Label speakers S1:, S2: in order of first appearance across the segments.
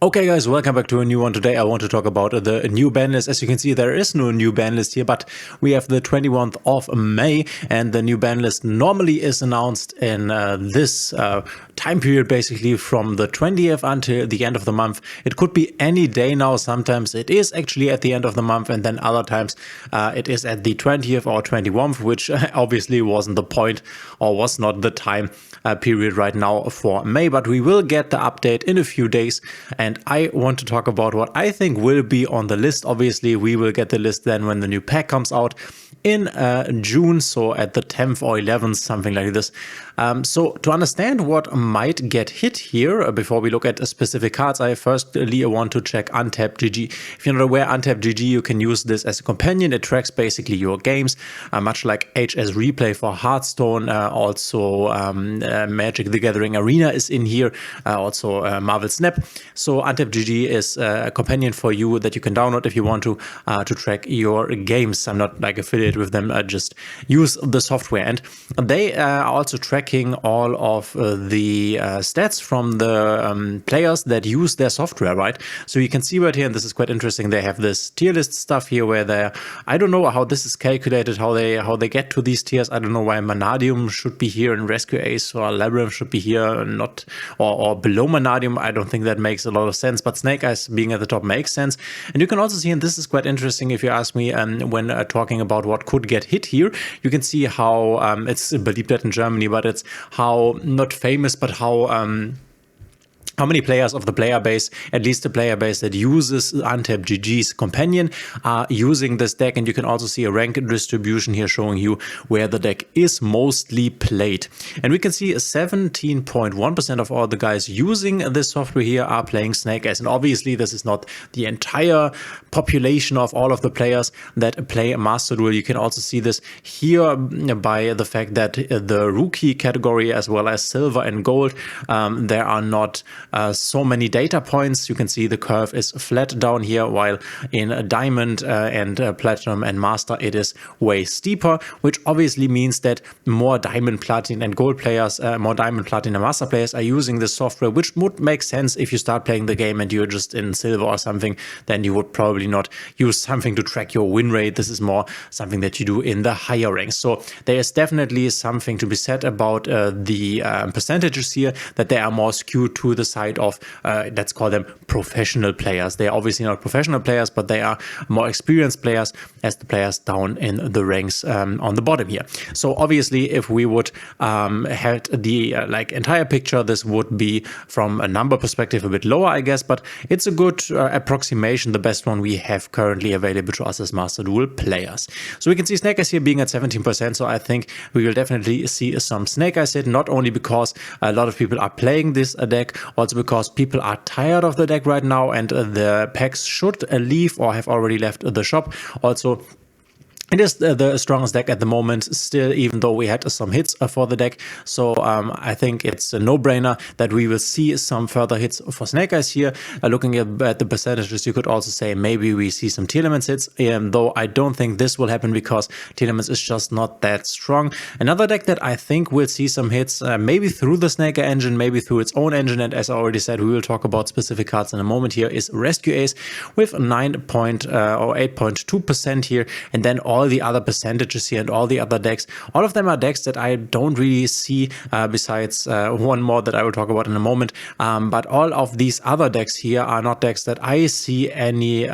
S1: Okay guys, welcome back to a new one. Today I want to talk about the new ban list. As you can see, there is no new ban list here, but we have the 21th of May, and the new ban list normally is announced in this time period, basically from the 20th until the end of the month. It could be any day now. Sometimes it is actually at the end of the month, and then other times it is at the 20th or 21st, which obviously wasn't the point or was not the time period right now for May, but we will get the update in a few days. And I want to talk about what I think will be on the list. Obviously, we will get the list then when the new pack comes out in June, so at the 10th or 11th, something like this. So to understand what might get hit here, before we look at specific cards, I firstly want to check Untapped GG. If you're not aware, Untapped GG, you can use this as a companion. It tracks basically your games, much like HS Replay for Hearthstone. Also Magic the Gathering Arena is in here, also Marvel Snap. So Untapped GG is a companion for you that you can download if you want to track your games. I'm not like affiliated with them, I just use the software, and they are also tracking all of the stats from the players that use their software, right? So you can see right here, and this is quite interesting, they have this tier list stuff here where I don't know how this is calculated, how they get to these tiers. I don't know why Manadium should be here and Rescue Ace or Labyrinth should be here, not or below Manadium. I don't think that makes a lot of sense, but Snake Eyes being at the top makes sense. And you can also see, and this is quite interesting if you ask me, when talking about what could get hit here, you can see how it's believed that in Germany, but it's how not famous, but how many players of the player base, at least the player base that uses Untapped GG's companion, are using this deck. And you can also see a rank distribution here showing you where the deck is mostly played. And we can see 17.1% of all the guys using this software here are playing Snake Eyes. And obviously this is not the entire population of all of the players that play Master Duel. You can also see this here by the fact that the rookie category as well as silver and gold, there are not so many data points. You can see the curve is flat down here, while in diamond and platinum and master it is way steeper, which obviously means that more diamond, platinum and gold players, more diamond, platinum and master players are using this software, which would make sense if you start playing the game and you're just in silver or something. Then you would probably not use something to track your win rate. This is more something that you do in the higher ranks. So there is definitely something to be said about the percentages here, that they are more skewed to the side of let's call them professional players. They are obviously not professional players, but they are more experienced players as the players down in the ranks on the bottom here. So obviously if we would have the like entire picture, this would be from a number perspective a bit lower, I guess, but it's a good approximation, the best one we have currently available to us as Master Duel players. So we can see Snake Eyes here being at 17%, so I think we will definitely see some Snake Eyes hit, not only because a lot of people are playing this deck, also because people are tired of the deck right now and the packs should leave or have already left the shop. Also, it is the strongest deck at the moment still, even though we had some hits for the deck. So I think it's a no-brainer that we will see some further hits for Snake Eyes here. Looking at the percentages, you could also say maybe we see some Telements hits, though I don't think this will happen because Telements is just not that strong. Another deck that I think will see some hits, maybe through the Snake Eye engine, maybe through its own engine, and as I already said, we will talk about specific cards in a moment here, is Rescue Ace with 8.2% here, and then all the other percentages here and all the other decks, all of them are decks that I don't really see, besides one more that I will talk about in a moment, but all of these other decks here are not decks that I see any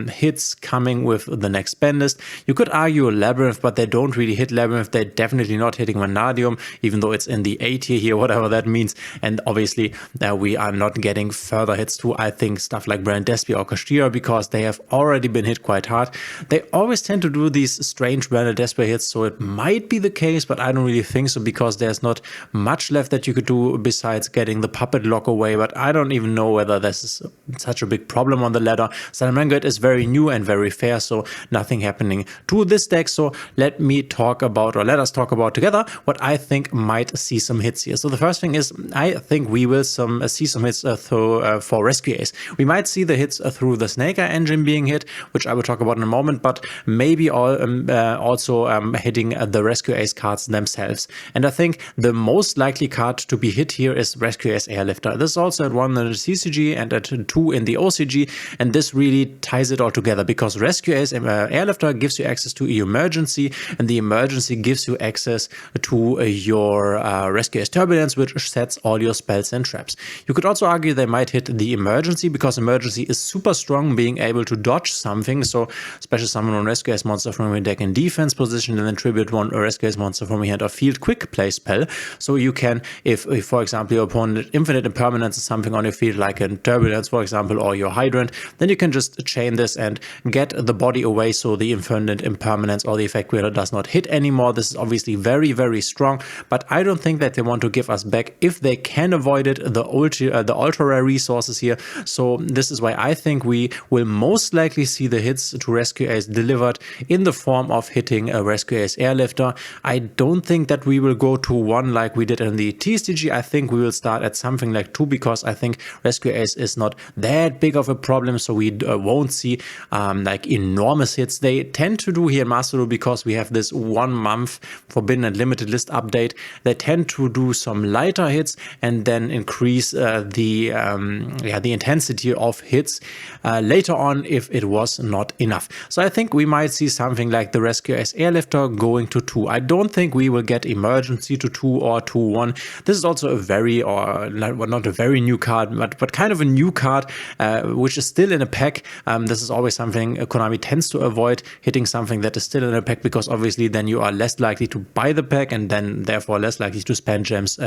S1: hits coming with the next ban list. You could argue Labyrinth, but they don't really hit Labyrinth. They're definitely not hitting Vanadium, even though it's in the A tier here, whatever that means. And obviously we are not getting further hits to, I think, stuff like Brand Despia or Kashira, because they have already been hit quite hard. They always tend to do these strange Brand Despia hits, so it might be the case, but I don't really think so, because there's not much left that you could do besides getting the puppet lock away. But I don't even know whether this is such a big problem on the ladder. Salamangreat is very new and very fair, so nothing happening to this deck. So let us talk about together what I think might see some hits here. So the first thing is, I think we will see some hits for Rescue Ace. We might see the hits through the Snake Eye engine being hit, which I will talk about in a moment, but maybe also hitting the Rescue Ace cards themselves. And I think the most likely card to be hit here is Rescue Ace Airlifter. This is also at 1 in the TCG and at 2 in the OCG, and this really ties it all together because Rescue Ace Airlifter gives you access to emergency, and the emergency gives you access to your Rescue Ace Turbulence, which sets all your spells and traps. You could also argue they might hit the emergency because emergency is super strong, being able to dodge something. So special summon one Rescue Ace monster from your deck in defense position and then tribute one Rescue Ace monster from your hand or field quick play spell. So you can, if for example your opponent infinite impermanence is something on your field like a Turbulence for example or your Hydrant, then you can just chain this and get the body away so the infinite impermanence or the effect wheeler does not hit anymore. This is obviously very, very strong, but I don't think that they want to give us back, if they can avoid it, the ultra rare resources here. So this is why I think we will most likely see the hits to Rescue Ace delivered in the form of hitting a Rescue Ace Airlifter. I don't think that we will go to 1 like we did in the TCG. I think we will start at something like 2 because I think Rescue Ace is not that big of a problem, so we won't see like enormous hits. They tend to do here in Master Duel because we have this 1 month Forbidden and Limited List update. They tend to do some lighter hits and then increase the intensity of hits later on if it was not enough. So I think we might see something like the Rescue Ace Airlifter going to 2. I don't think we will get emergency to 2 or 2-1. This is also a very, or not a very new card, but kind of a new card, which is still in a pack. This is always something Konami tends to avoid, hitting something that is still in a pack, because obviously then you are less likely to buy the pack and then therefore less likely to spend gems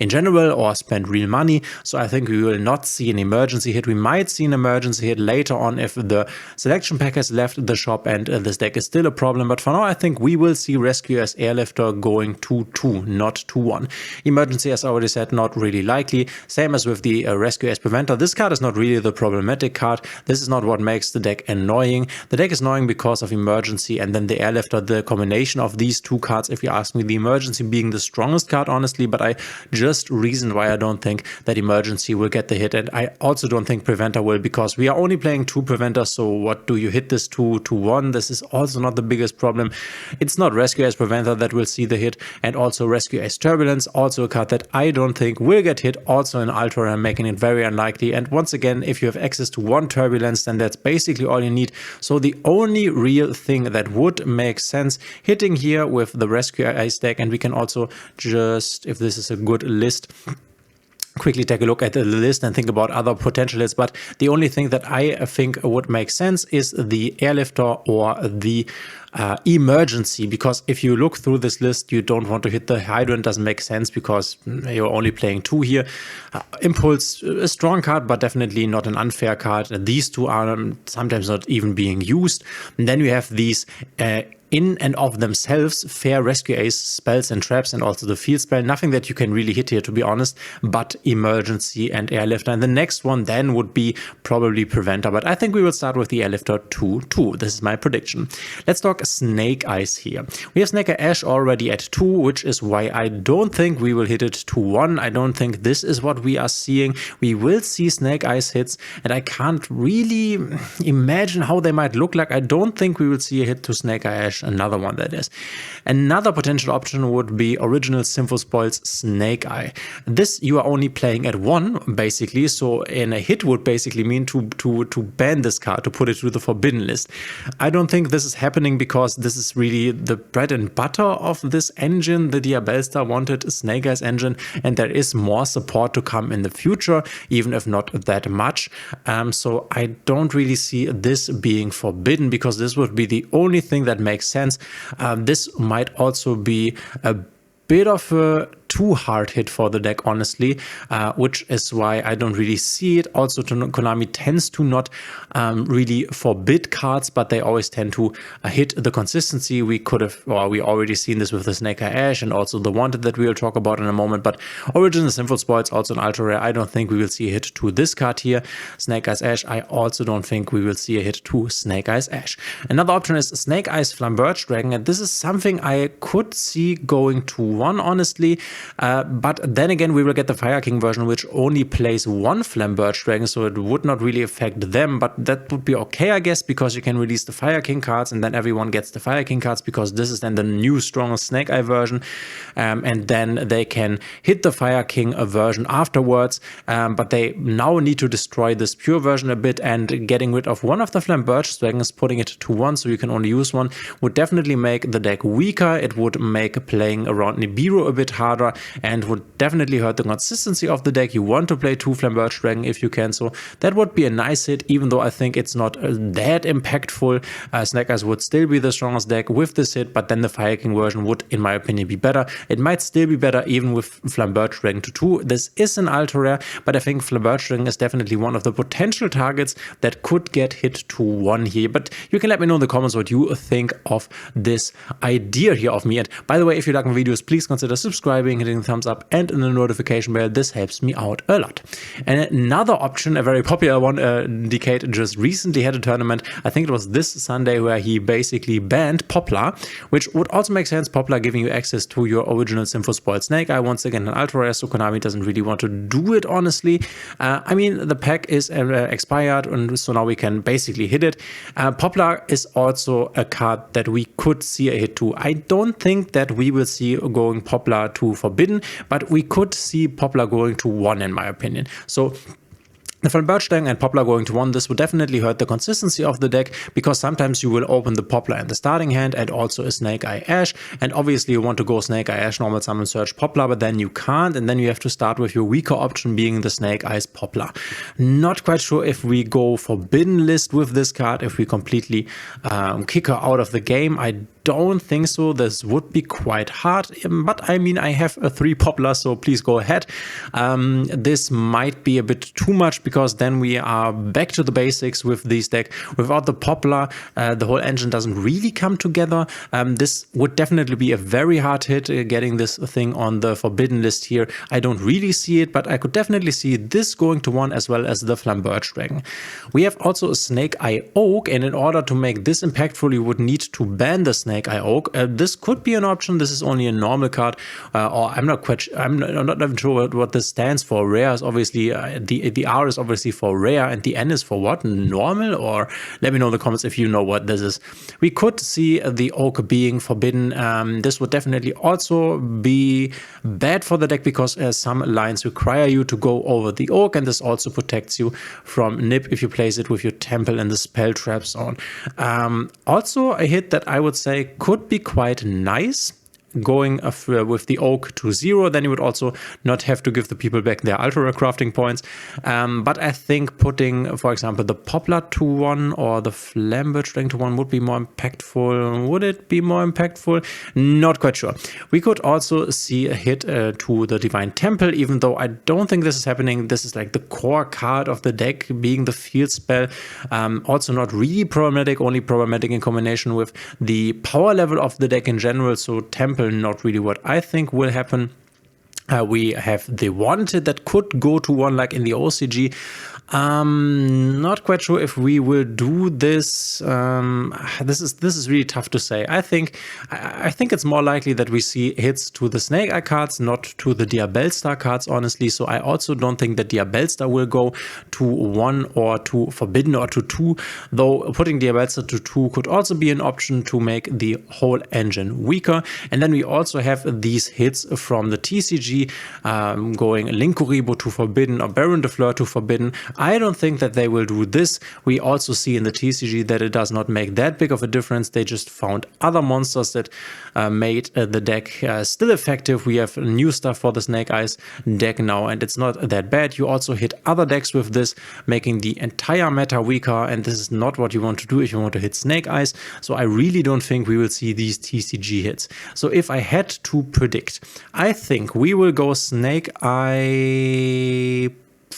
S1: in general or spend real money. So I think we will not see an emergency hit. We might see an emergency hit later on if the selection pack has left the shop and this deck is still a problem. But for now, I think we will see Rescue Ace Airlifter going to 2, not to 1. Emergency, as I already said, not really likely. Same as with the Rescue Ace Preventer. This card is not really the problematic card. This is not what makes the deck annoying. The deck is annoying because of emergency and then the Airlifter, the combination of these two cards, if you ask me, the emergency being the strongest card, honestly, but I just reasoned why I don't think that emergency will get the hit, and I also don't think Preventer will, because we are only playing 2 Preventers, so what do you hit this to 1? This is also not the biggest problem. It's not Rescue Ace Preventer that will see the hit, and also Rescue Ace Turbulence, also a card that I don't think will get hit, also in Ultra Rare, making it very unlikely. And once again, if you have access to 1 Turbulence, then that's basically all you need. So the only real thing that would make sense hitting here with the Rescue Ace deck, and we can also just, if this is a good list, quickly take a look at the list and think about other potential hits. But the only thing that I think would make sense is the Airlifter or the emergency, because if you look through this list, you don't want to hit the Hydrant. Doesn't make sense because you're only playing 2 here. Impulse, a strong card, but definitely not an unfair card. These 2 are sometimes not even being used. And then you have these in and of themselves fair Rescue Ace spells and traps, and also the field spell. Nothing that you can really hit here, to be honest, but emergency and Airlifter. And the next one then would be probably Preventer, but I think we will start with the Airlifter 2-2. This is my prediction. Let's talk Snake Eyes here. We have Snake Eye Ash already at 2, which is why I don't think we will hit it to 1. I don't think this is what we are seeing. We will see Snake Eyes hits, and I can't really imagine how they might look like. I don't think we will see a hit to Snake Eye Ash, another one that is. Another potential option would be Original Sinful Spoils Snake Eye. This you are only playing at 1, basically, so in a hit would basically mean to ban this card, to put it to the forbidden list. I don't think this is happening because this is really the bread and butter of this engine. The Diabellstar wanted a Snake Eyes engine, and there is more support to come in the future, even if not that much. So I don't really see this being forbidden, because this would be the only thing that makes sense. This might also be a bit of a too hard hit for the deck, honestly, which is why I don't really see it. Also, Konami tends to not really forbid cards, but they always tend to hit the consistency. We could have, or we already seen this with the Snake Eye Ash and also the Wanted that we will talk about in a moment. But Original Sinful Spoils, also an Ultra Rare, I don't think we will see a hit to this card here. Snake Eyes Ash, I also don't think we will see a hit to Snake Eyes Ash. Another option is Snake Eyes Flamberge Dragon, and this is something I could see going to 1, honestly. But then again, we will get the Fire King version, which only plays one Flamberge Dragon, so it would not really affect them, but that would be okay, I guess, because you can release the Fire King cards and then everyone gets the Fire King cards, because this is then the new strongest Snake Eye version, and then they can hit the Fire King version afterwards, but they now need to destroy this pure version a bit, and getting rid of one of the Flamberge Dragons, putting it to one so you can only use one, would definitely make the deck weaker. It would make playing around Nibiru a bit harder and would definitely hurt the consistency of the deck. You want to play 2 Flamberge Dragon if you can, so that would be a nice hit, even though I think it's not that impactful. Snake Eyes would still be the strongest deck with this hit, but then the Fire King version would, in my opinion, be better. It might still be better even with Flamberge Dragon to 2. This is an ultra rare, but I think Flamberge Dragon is definitely one of the potential targets that could get hit to 1 here. But you can let me know in the comments what you think of this idea here of me. And by the way, if you like my videos, please consider subscribing, hitting the thumbs up and in the notification bell. This helps me out a lot. And another option, a very popular one, Dkayed just recently had a tournament, I think it was this Sunday, where he basically banned Poplar, which would also make sense. Poplar giving you access to your original Sympho-spoiled Snake Eye, once again an ultra rare, so Konami doesn't really want to do it, honestly. I mean, the pack is expired, and so now we can basically hit it. Poplar is also a card that we could see a hit to. I don't think that we will see going Poplar to Forbidden, but we could see Poplar going to 1, in my opinion. So the Flamberge Dragon and Poplar going to 1, this would definitely hurt the consistency of the deck, because sometimes you will open the Poplar in the starting hand and also a Snake Eye Ash, and obviously you want to go Snake Eye Ash, normal summon, search Poplar, but then you can't, and then you have to start with your weaker option being the Snake Eyes Poplar. Not quite sure if we go Forbidden List with this card, if we completely kick her out of the game. I don't think so. This would be quite hard, but I mean, I have a 3 Poplar, so please go ahead. This might be a bit too much, because then we are back to the basics with this deck. Without the Poplar, the whole engine doesn't really come together. This would definitely be a very hard hit, getting this thing on the Forbidden List here. I don't really see it, but I could definitely see this going to 1, as well as the Flamberge Dragon. We have also a Snake Eye Oak, and in order to make this impactful, you would need to ban the Snake Eye Oak. This could be an option. This is only a normal card, or I'm not even sure what this stands for. Rare is obviously the R is obviously for rare, and the N is for what? Normal? Or let me know in the comments if you know what this is. We could see the Oak being forbidden. This would definitely also be bad for the deck, because some lines require you to go over the Oak, and this also protects you from Nip if you place it with your Temple in the Spell Trap Zone. Also a hit that I would say could be quite nice, going with the Oak to 0, then you would also not have to give the people back their ultra crafting points. But I think putting, for example, the Poplar to 1 or the Flamberge Dragon to 1 would be more impactful. Would it be more impactful? Not quite sure. We could also see a hit to the Divine Temple, even though I don't think this is happening. This is like the core card of the deck, being the field spell. Also not really problematic, only problematic in combination with the power level of the deck in general. So Temple, not really what I think will happen. We have the Wanted that could go to 1 like in the OCG. Not quite sure if we will do this. This is really tough to say. I think it's more likely that we see hits to the Snake Eye cards, not to the Diabellstar cards, honestly. So I also don't think that Diabellstar will go to 1 or to Forbidden or to 2, though putting Diabellstar to 2 could also be an option to make the whole engine weaker. And then we also have these hits from the TCG, going Linkuriboh to Forbidden or Baron de Fleur to Forbidden. I don't think that they will do this. We also see in the TCG that it does not make that big of a difference. They just found other monsters that made the deck still effective. We have new stuff for the Snake Eyes deck now, and it's not that bad. You also hit other decks with this, making the entire meta weaker, and this is not what you want to do if you want to hit Snake Eyes. So I really don't think we will see these TCG hits. So if I had to predict, I think we will go Snake Eye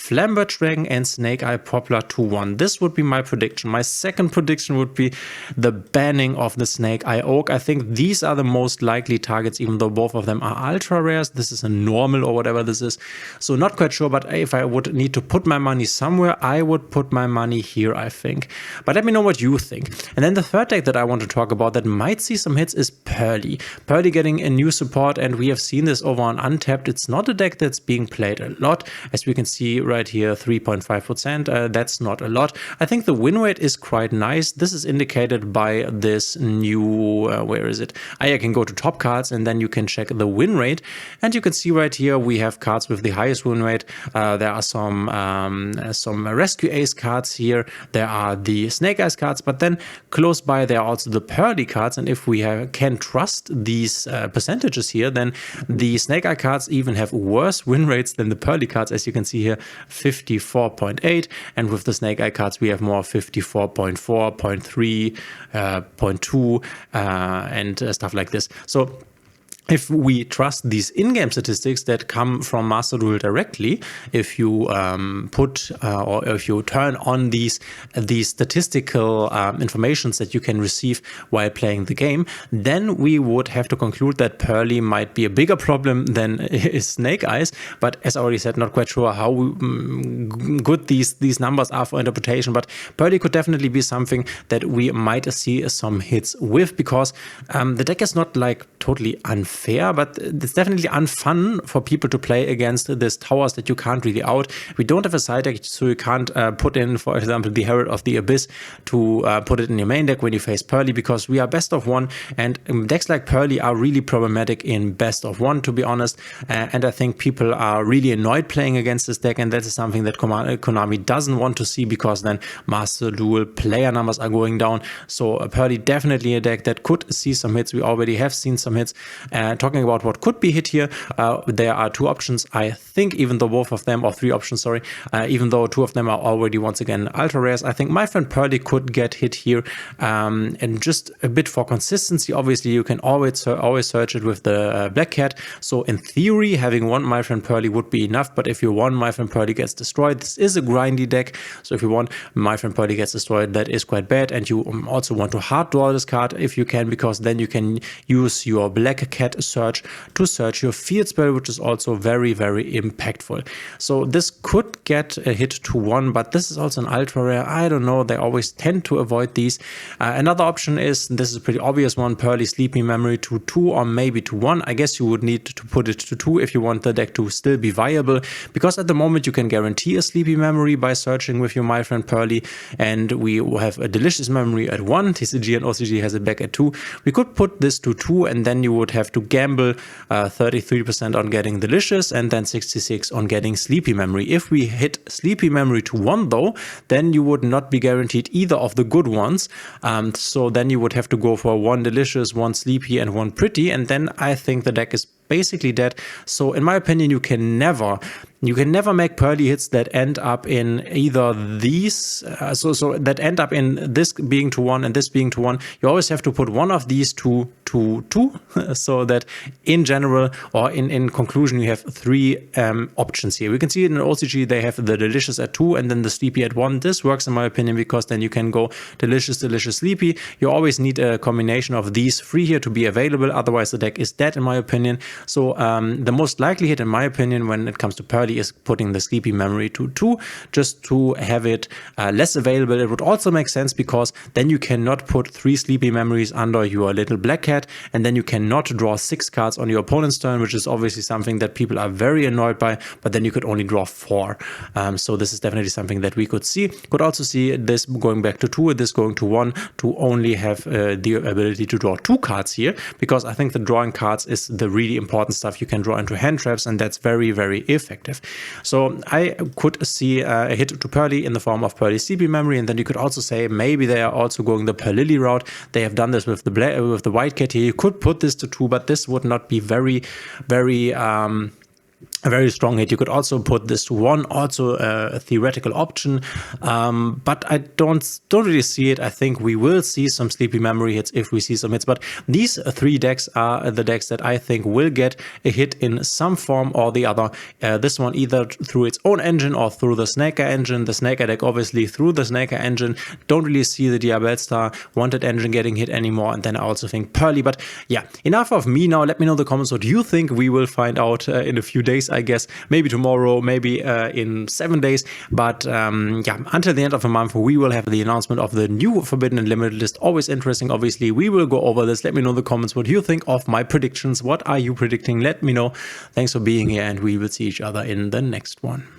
S1: Flambird Dragon and Snake Eye Poplar to 1. This would be my prediction. My second prediction would be the banning of the Snake Eye Oak. I think these are the most likely targets, even though both of them are ultra rares. This is a normal or whatever this is. So not quite sure, but if I would need to put my money somewhere, I would put my money here, I think. But let me know what you think. And then the third deck that I want to talk about that might see some hits is Pearly. Pearly getting a new support, and we have seen this over on Untapped. It's not a deck that's being played a lot. As we can see right here, 3.5%. That's not a lot. I think the win rate is quite nice. This is indicated by this new, where is it? I can go to top cards and then you can check the win rate. And you can see right here, we have cards with the highest win rate. There are some Rescue Ace cards here. There are the Snake Eyes cards, but then close by there are also the Pearly cards. And if we can trust these percentages here, then the Snake Eye cards even have worse win rates than the Pearly cards. As you can see here, 54.8, and with the Snake Eye cards we have more 54.4, 0.3, 0.2 and stuff like this. So if we trust these in-game statistics that come from Master Duel directly, if you put or if you turn on these statistical informations that you can receive while playing the game, then we would have to conclude that Pearly might be a bigger problem than is Snake Eyes. But as I already said, not quite sure how good these numbers are for interpretation. But Pearly could definitely be something that we might see some hits with, because the deck is not like totally unfair, but it's definitely unfun for people to play against these towers that you can't really out. We don't have a side deck, so you can't put in, for example, the Herald of the Abyss to put it in your main deck when you face Pearly, because we are best of one, and decks like Pearly are really problematic in best of one, to be honest. And I think people are really annoyed playing against this deck, and that is something that Konami doesn't want to see, because then Master Duel player numbers are going down. So Pearly definitely a deck that could see some hits. We already have seen some hits. Talking about what could be hit here, there are two options, I think, even though both of them, or three options, sorry, even though two of them are already once again ultra rares. I think My Friend Pearly could get hit here, and just a bit for consistency, obviously you can always search it with the Black Cat. So in theory, having one My Friend Pearly would be enough, but if you want My Friend Pearly gets destroyed, this is a grindy deck. So if you want My Friend Pearly gets destroyed, that is quite bad. And you also want to hard draw this card if you can, because then you can use your Black Cat search to search your field spell, which is also very, very impactful. So this could get a hit to 1, but this is also an ultra rare. I don't know, they always tend to avoid these. Another option is, this is a pretty obvious one, Pearly Sleepy Memory to 2 or maybe to 1. I guess you would need to put it to 2 if you want the deck to still be viable, because at the moment you can guarantee a Sleepy Memory by searching with your My Friend Pearly, and we have a Delicious Memory at 1. TCG and OCG has it back at 2. We could put this to 2, and then you would have to gamble 33% on getting Delicious and then 66 on getting Sleepy Memory. If we hit Sleepy Memory to 1 though, then you would not be guaranteed either of the good ones. So then you would have to go for 1 Delicious, 1 Sleepy and 1 Pretty, and then I think the deck is basically dead. So in my opinion, you can never make Pearly hits that end up in either these, so that end up in this being to 1 and this being to 1. You always have to put one of these to 2, so that in general, or in conclusion, you have 3 options here. We can see it in OCG, they have the Delicious at 2 and then the Sleepy at 1. This works in my opinion, because then you can go Delicious, Delicious, Sleepy. You always need a combination of these 3 here to be available, otherwise the deck is dead in my opinion. So the most likely hit in my opinion when it comes to Pearly is putting the Sleepy Memory to 2, just to have it less available. It would also make sense, because then you cannot put 3 Sleepy Memories under your little Black Cat, and then you cannot draw 6 cards on your opponent's turn, which is obviously something that people are very annoyed by, but then you could only draw 4. So this is definitely something that we could see. Could also see this going back to 2, this going to 1, to only have the ability to draw 2 cards here, because I think the drawing cards is the really important stuff you can draw into hand traps, and that's very, very effective. So I could see a hit to Pearly in the form of Pearly Sleepy Memory, and then you could also say maybe they are also going the Pearly route. They have done this with the White Cat here. You could put this to 2, but this would not be very, very a very strong hit. You could also put this to 1, also a theoretical option, but I don't really see it. I think we will see some sleepy memory hits if we see some hits, but these 3 decks are the decks that I think will get a hit in some form or the other. This one either through its own engine or through the Snaker engine. The Snaker deck obviously through the Snaker engine. Don't really see the Diabellstar Wanted engine getting hit anymore, and then I also think Pearly. But yeah, enough of me now. Let me know in the comments what you think. We will find out in a few days, I guess, maybe tomorrow, maybe in 7 days, but yeah, until the end of the month we will have the announcement of the new Forbidden and Limited list. Always interesting, obviously. We will go over this. Let me know in the comments what you think of my predictions. What are you predicting? Let me know. Thanks for being here, and we will see each other in the next one.